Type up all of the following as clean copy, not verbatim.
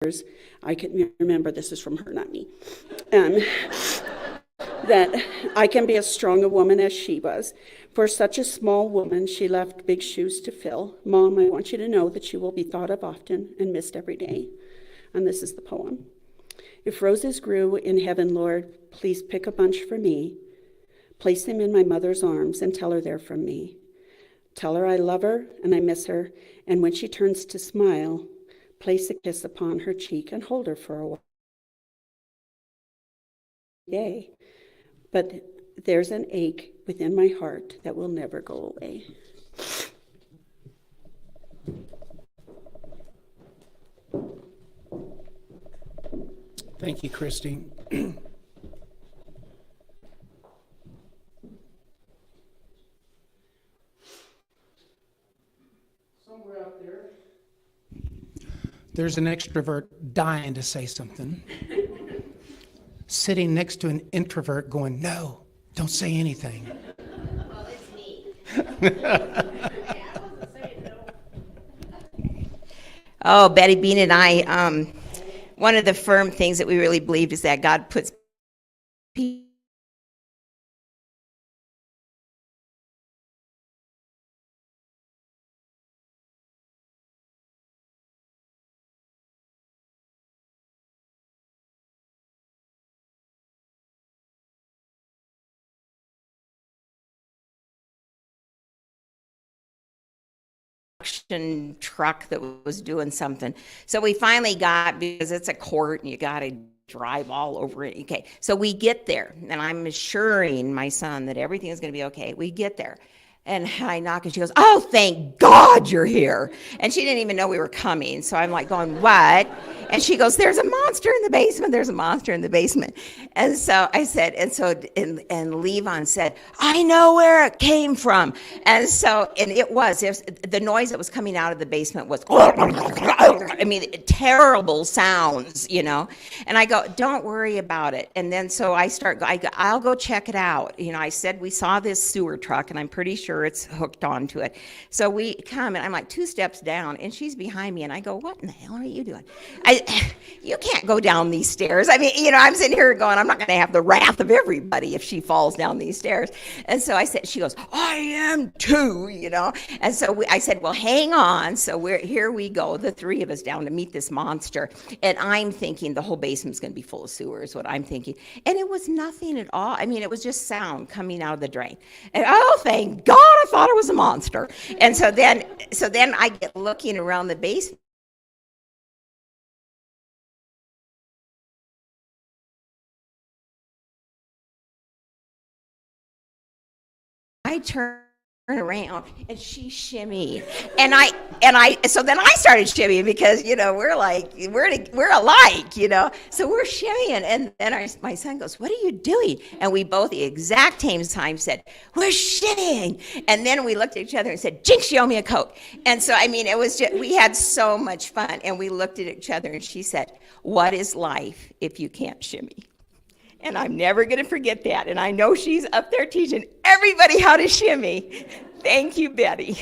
I can remember, this is from her, not me, that I can be as strong a woman as she was. For such a small woman, she left big shoes to fill. Mom, I want you to know that you will be thought of often and missed every day. And this is the poem. If roses grew in heaven, Lord, please pick a bunch for me. Place them in my mother's arms and tell her they're from me. Tell her I love her and I miss her, and when she turns to smile, place a kiss upon her cheek and hold her for a while. Yay. But there's an ache within my heart that will never go away. Thank you, Christy. Somewhere out there's an extrovert dying to say something, sitting next to an introvert going, no, don't say anything. Well, it's me. Oh, Betty Bean and I, one of the firm things that we really believed is that God puts people truck that was doing something. So we finally got, because it's a court and you got to drive all over it. Okay, so we get there, and I'm assuring my son that everything is going to be okay. We get there, and I knock, and she goes, oh, thank God you're here. And she didn't even know we were coming. So I'm like going, what? And she goes, there's a monster in the basement. There's a monster in the basement. And so I said, and Levon said, I know where it came from. And so, and it was the noise that was coming out of the basement was, I mean, terrible sounds, you know. And I go, don't worry about it. And then so I'll go check it out. You know, I said, we saw this sewer truck, and I'm pretty sure it's hooked onto it. So we come, and I'm like 2 steps down, and she's behind me, and I go, what in the hell are you doing? You can't go down these stairs. I mean, you know, I'm sitting here going, I'm not going to have the wrath of everybody if she falls down these stairs. And so I said, she goes, I am too, you know. And so I said, well, hang on. So here we go, the 3 of us down to meet this monster. And I'm thinking the whole basement's going to be full of sewers, what I'm thinking. And it was nothing at all. I mean, it was just sound coming out of the drain. And oh, thank God, I thought it was a monster. And so then I get looking around the basement. I turn around and she shimmied, and so then I started shimmying, because you know we're alike, you know, so we're shimmying, and then my son goes, what are you doing? And we both the exact same time said, we're shimmying. And then we looked at each other and said, Jinx, you owe me a Coke. And so I mean, it was just, we had so much fun, and we looked at each other, and she said, what is life if you can't shimmy? And I'm never going to forget that. And I know she's up there teaching everybody how to shimmy. Thank you, Betty.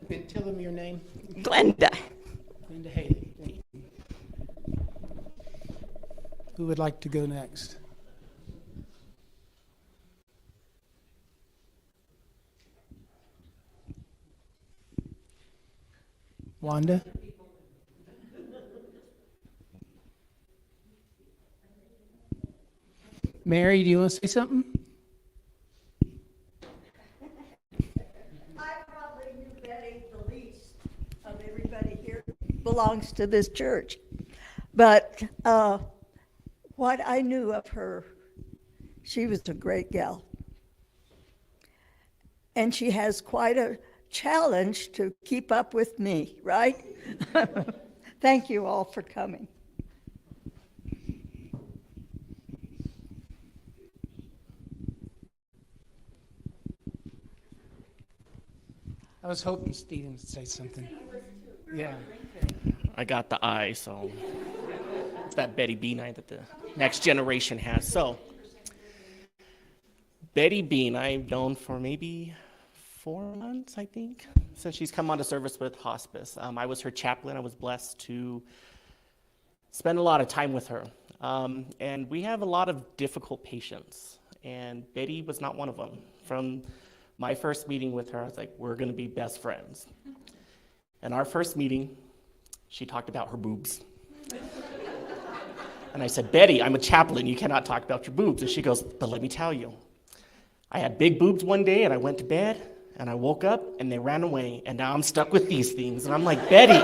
And tell them your name. Glenda. Glenda Haley. Thank you. Who would like to go next? Wanda? Mary, do you want to say something? I probably knew Betty the least of everybody here belongs to this church. But what I knew of her, she was a great gal. And she has quite a challenge to keep up with me, right? Thank you all for coming. I was hoping Stephen would say something. Yeah. I got the eye, so it's that Betty Bean eye that the next generation has. So, Betty Bean, I've known for maybe 4 months, I think, since she's come on to service with hospice. I was her chaplain. I was blessed to spend a lot of time with her. And we have a lot of difficult patients, and Betty was not one of them. From my first meeting with her, I was like, we're gonna be best friends. And our first meeting, she talked about her boobs. And I said, Betty, I'm a chaplain, you cannot talk about your boobs. And she goes, but let me tell you, I had big boobs one day and I went to bed and I woke up and they ran away and now I'm stuck with these things. And I'm like, Betty,